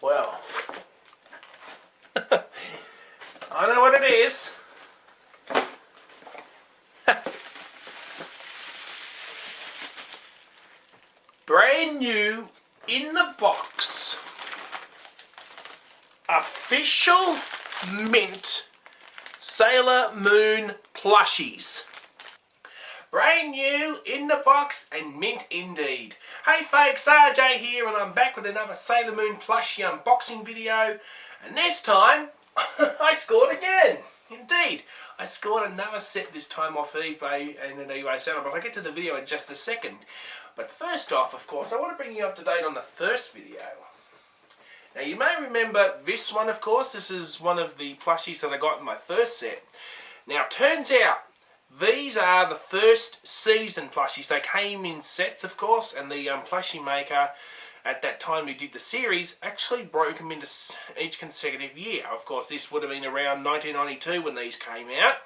Well, I know what it is. Brand new in the box. Official mint Sailor Moon plushies. Brand new in the box and mint indeed. Hey folks, RJ here and I'm back with another Sailor Moon plushie unboxing video. And this time, I scored again. Indeed, I scored another set this time off eBay and an eBay seller, but I'll get to the video in just a second. But first off, of course, I want to bring you up to date on the first video. Now you may remember this one, of course. This is one of the plushies that I got in my first set. Now, turns out, these are the first season plushies. They came in sets, of course, and the plushie maker at that time who did the series actually broke them into each consecutive year. Of course, this would have been around 1992 when these came out.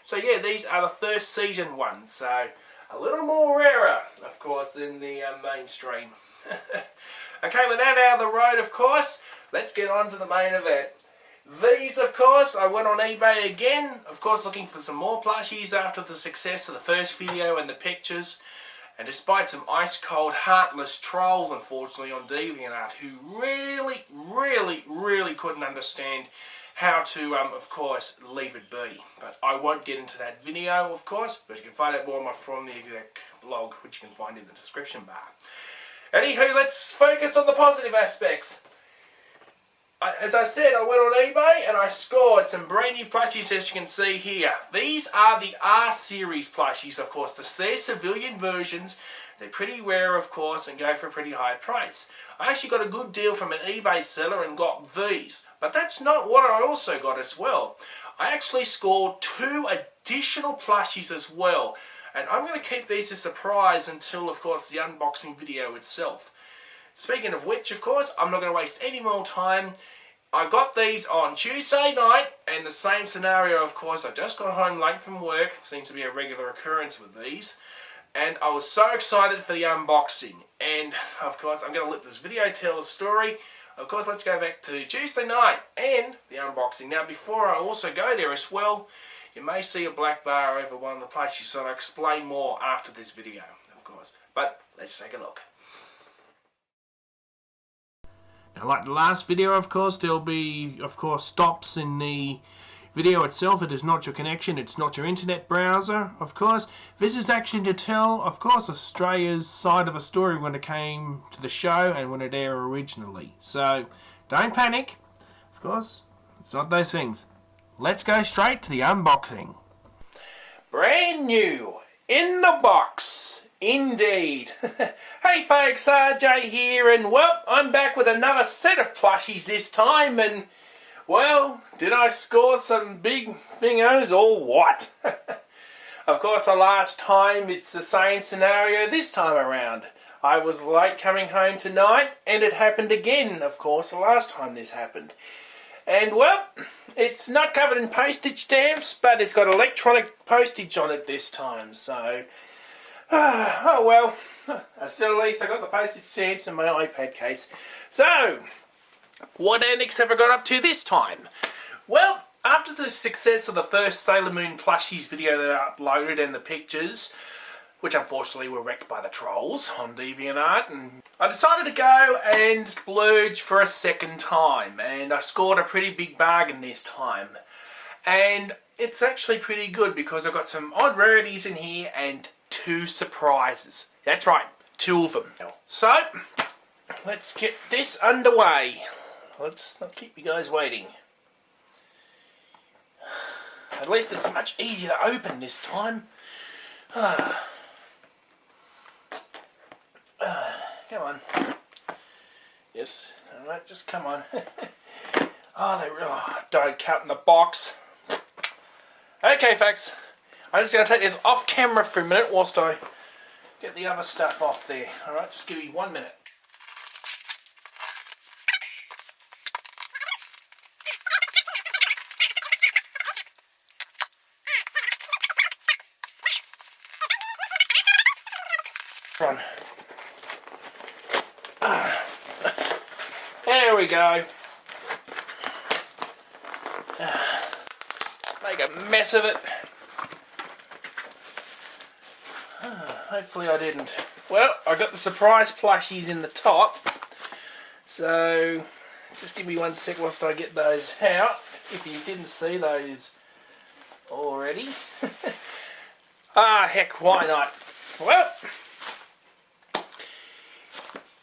So yeah, these are the first season ones. So a little more rarer, of course, than the mainstream. Okay, with that out of the road, of course, let's get on to the main event. These, of course, I went on eBay again, of course looking for some more plushies after the success of the first video and the pictures. And despite some ice-cold, heartless trolls, unfortunately, on DeviantArt, who really couldn't understand how to, of course, leave it be. But I won't get into that video, of course, but you can find out more from the exact blog, which you can find in the description bar. Anywho, let's focus on the positive aspects. As I said, I went on eBay and I scored some brand new plushies, as you can see here. These are the R-Series plushies, of course. They're civilian versions. They're pretty rare, of course, and go for a pretty high price. I actually got a good deal from an eBay seller and got these. But that's not what I also got as well. I actually scored 2 additional plushies as well. And I'm going to keep these a surprise until, of course, the unboxing video itself. Speaking of which, of course, I'm not going to waste any more time. I got these on Tuesday night, and the same scenario, of course. I just got home late from work. Seems to be a regular occurrence with these. And I was so excited for the unboxing. And, of course, I'm going to let this video tell the story. Of course, let's go back to Tuesday night and the unboxing. Now, before I also go there as well, you may see a black bar over one of the plushies, so I'll explain more after this video, of course. But let's take a look. Now, like the last video, of course, there'll be, of course, stops in the video itself. It is not your connection, it's not your internet browser, of course. This is actually to tell, of course, Australia's side of a story when it came to the show and when it aired originally. So, don't panic. Of course, it's not those things. Let's go straight to the unboxing. Brand new, in the box, indeed. Hey folks, RJ here, and well, I'm back with another set of plushies this time, and well, did I score some big thingos or what? Of course, the last time it's the same scenario this time around. I was late coming home tonight, and it happened again, of course, the last time this happened. And well, it's not covered in postage stamps, but it's got electronic postage on it this time, so oh well, still at least I got the postage stamps in my iPad case. So, what antics have I got up to this time? Well, after the success of the first Sailor Moon plushies video that I uploaded and the pictures, which unfortunately were wrecked by the trolls on DeviantArt, and I decided to go and splurge for a second time, and I scored a pretty big bargain this time. And it's actually pretty good because I've got some odd rarities in here and 2 surprises. That's right, 2 of them. So, let's get this underway. Let's not keep you guys waiting. At least it's much easier to open this time. Come on. Yes, alright, just come on. Don't cut in the box. Okay, folks. I'm just going to take this off camera for a minute whilst I get the other stuff off there. Alright, just give me 1 minute. Run. There there we go. Make a mess of it. Hopefully I didn't. Well, I got the surprise plushies in the top. So, just give me 1 sec whilst I get those out. If you didn't see those already. Heck, why not? Well,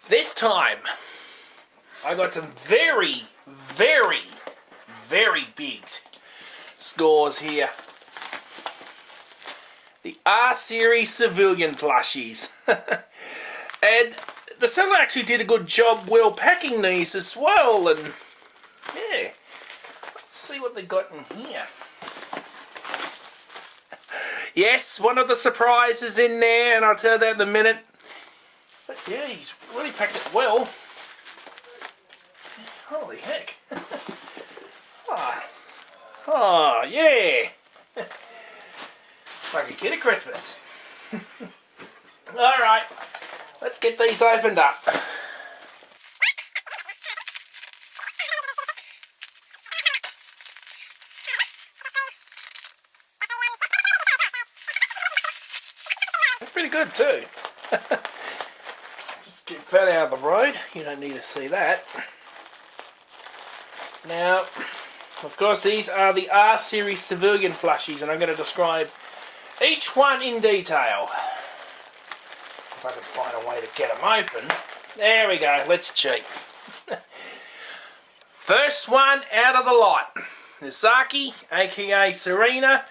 this time I got some very, very, very big scores here. The R-Series civilian plushies. And the seller actually did a good job well packing these as well. And yeah, let's see what they got in here. Yes, one of the surprises in there, and I'll tell you that in a minute. But yeah, he's really packed it well. Holy heck. Oh yeah. Like a kid at Christmas. Alright, let's get these opened up. Pretty good too. Just get that out of the road. You don't need to see that. Now, of course, these are the R-Series civilian plushies, and I'm going to describe each one in detail. If I can find a way to get them open. There we go. Let's cheat. First one out of the lot. Misaki, aka Serena.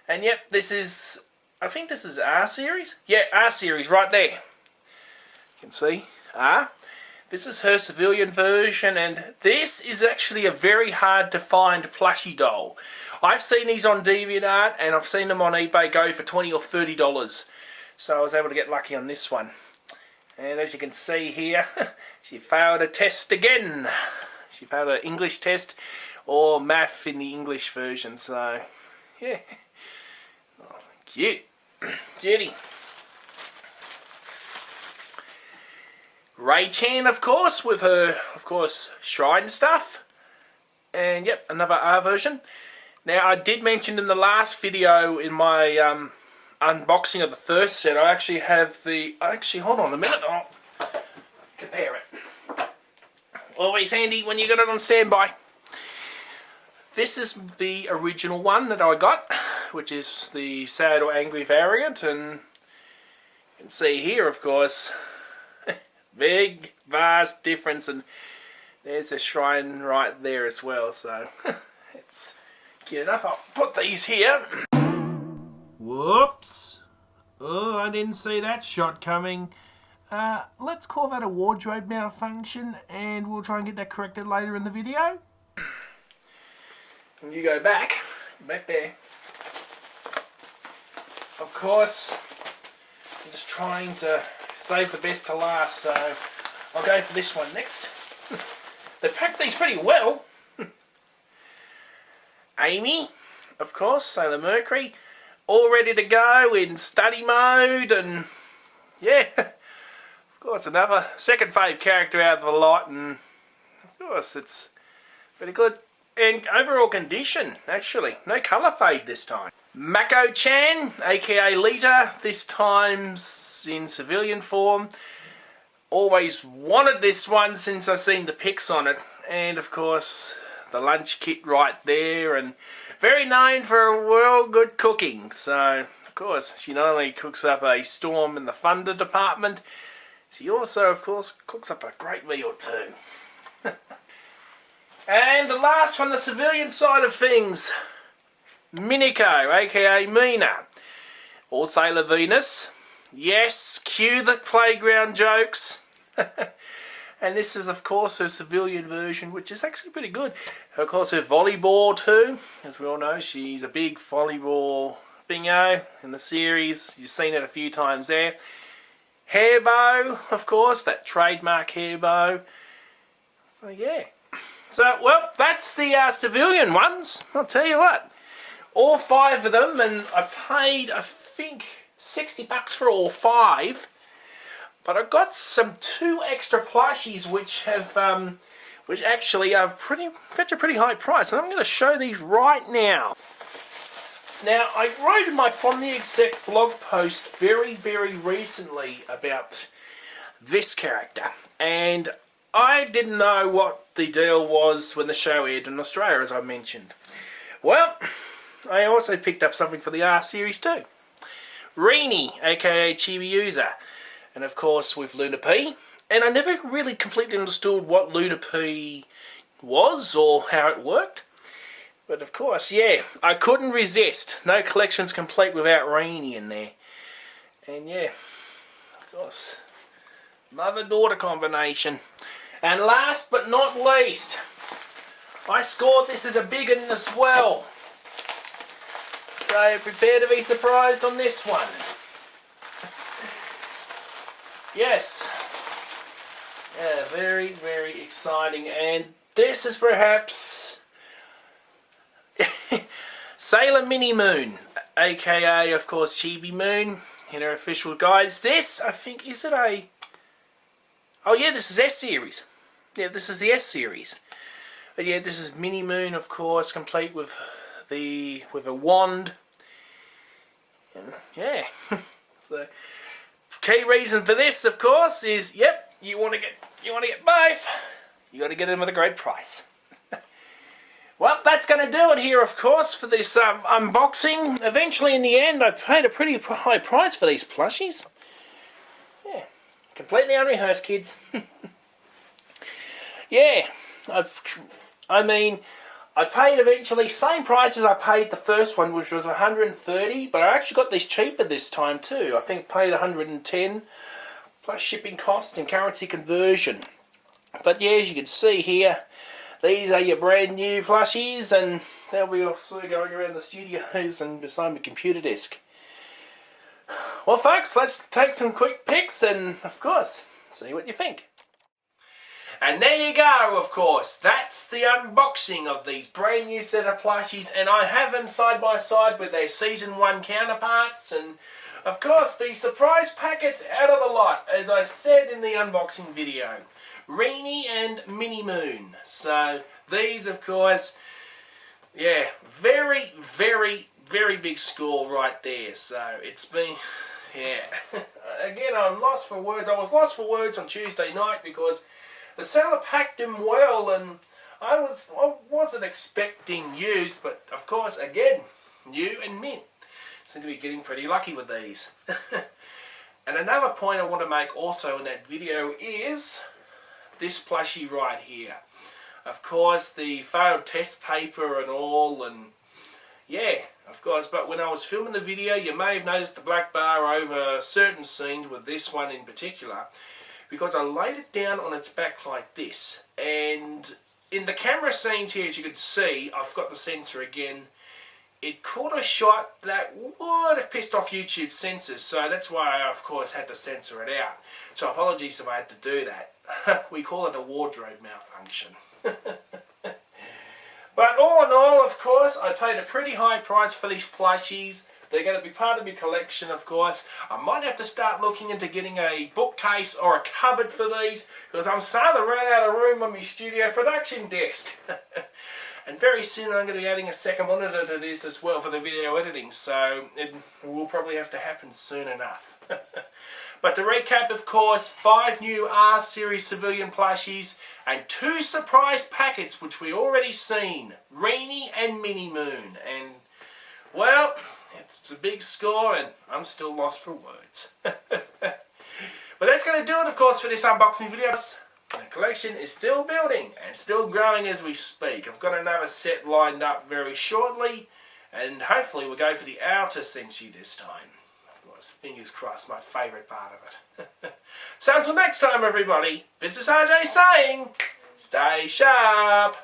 And yep, this is... I think this is R-Series? Yeah, R-Series right there. You can see R. This is her civilian version, and this is actually a very hard to find plushie doll. I've seen these on DeviantArt, and I've seen them on eBay go for $20 or $30. So I was able to get lucky on this one. And as you can see here, she failed a test again. She failed an English test or math in the English version, so yeah. Oh, cute. Judy. Ray-chan, of course, with her, of course, shrine stuff. And yep, another R version. Now, I did mention in the last video in my unboxing of the first set, I actually have the... Actually, hold on a minute, I'll compare it. Always handy when you got it on standby. This is the original one that I got, which is the sad or angry variant, and you can see here, of course, big, vast difference, and there's a shrine right there as well, so it's cute enough. I'll put these here. Whoops! Oh, I didn't see that shot coming. Let's call that a wardrobe malfunction, and we'll try and get that corrected later in the video. And you go back there. Of course, I'm just trying to save the best to last, so I'll go for this one next. They packed these pretty well. Amy, of course, Sailor Mercury, all ready to go in study mode, and yeah, of course, another second fave character out of the lot, and of course, it's pretty good. And overall condition, actually. No colour fade this time. Mako-chan, aka Lita, this time in civilian form. Always wanted this one since I've seen the pics on it. And of course, the lunch kit right there. And very known for her well good cooking. So, of course, she not only cooks up a storm in the thunder department, she also, of course, cooks up a great meal too. And the last from the civilian side of things, Minako, aka Mina, or Sailor Venus. Yes, cue the playground jokes. And this is, of course, her civilian version, which is actually pretty good. Of course, her volleyball too. As we all know, she's a big volleyball thingo in the series. You've seen it a few times there. Hair bow, of course, that trademark hair bow. So, yeah. So, well, that's the civilian ones. I'll tell you what. All 5 of them, and I paid, I think, $60 for all 5. But I got some 2 extra plushies which have which actually are fetch a pretty high price, and I'm going to show these right now. Now, I wrote in my From the Exec blog post very, very recently about this character, and I didn't know what the deal was when the show aired in Australia, as I mentioned. Well, I also picked up something for the R series too. Reenie, aka Chibiusa, and of course with Luna P. And I never really completely understood what Luna P was or how it worked. But of course, yeah, I couldn't resist. No collection's complete without Reenie in there. And yeah, of course, mother-daughter combination. And last but not least, I scored this as a big one as well. So prepare to be surprised on this one. Yes. Yeah, very, very exciting. And this is perhaps Sailor Mini Moon, aka of course Chibi Moon, in her official guise. This, I think, is it a... Oh yeah, this is S series. Yeah, this is the S series. But yeah, this is Mini Moon, of course, complete with a wand. And yeah. So key reason for this, of course, is yep, you want to get both. You got to get them at a great price. Well, that's going to do it here, of course, for this unboxing. Eventually, in the end, I paid a pretty high price for these plushies. Yeah, completely unrehearsed, kids. Yeah, I mean, I paid eventually same price as I paid the first one, which was $130, but I actually got these cheaper this time too. I think I paid $110 plus shipping cost and currency conversion. But yeah, as you can see here, these are your brand new plushies, and they'll be also going around the studios and beside my computer desk. Well folks, let's take some quick pics and of course, see what you think. And there you go, of course, that's the unboxing of these brand new set of plushies, and I have them side by side with their Season 1 counterparts, and of course the surprise packets out of the lot, as I said in the unboxing video. Reenie and Mini Moon. So these, of course, yeah, very, very, very big score right there. So it's been, yeah. Again, I'm lost for words. I was lost for words on Tuesday night because the seller packed them well, and I wasn't expecting used, but of course, again, new and mint. Seem to be getting pretty lucky with these. And another point I want to make also in that video is this plushie right here. Of course, the failed test paper and all, and yeah, of course, but when I was filming the video, you may have noticed the black bar over certain scenes with this one in particular, because I laid it down on its back like this, and in the camera scenes here, as you can see, I've got the sensor again. It caught a shot that would have pissed off YouTube's censors, so that's why I, of course, had to censor it out. So apologies if I had to do that. We call it a wardrobe malfunction. But all in all, of course, I paid a pretty high price for these plushies. They're going to be part of my collection, of course. I might have to start looking into getting a bookcase or a cupboard for these, because I'm starting to run out of room on my studio production desk. And very soon I'm going to be adding a second monitor to this as well for the video editing, so it will probably have to happen soon enough. But to recap, of course, 5 new R-Series civilian plushies and 2 surprise packets which we already seen, Reenie and Mini Moon. And, well, it's a big score and I'm still lost for words. But that's going to do it, of course, for this unboxing video. The collection is still building and still growing as we speak. I've got another set lined up very shortly, and hopefully we'll go for the outer Senshi this time. Fingers crossed, my favourite part of it. So until next time, everybody, this is RJ saying, stay sharp.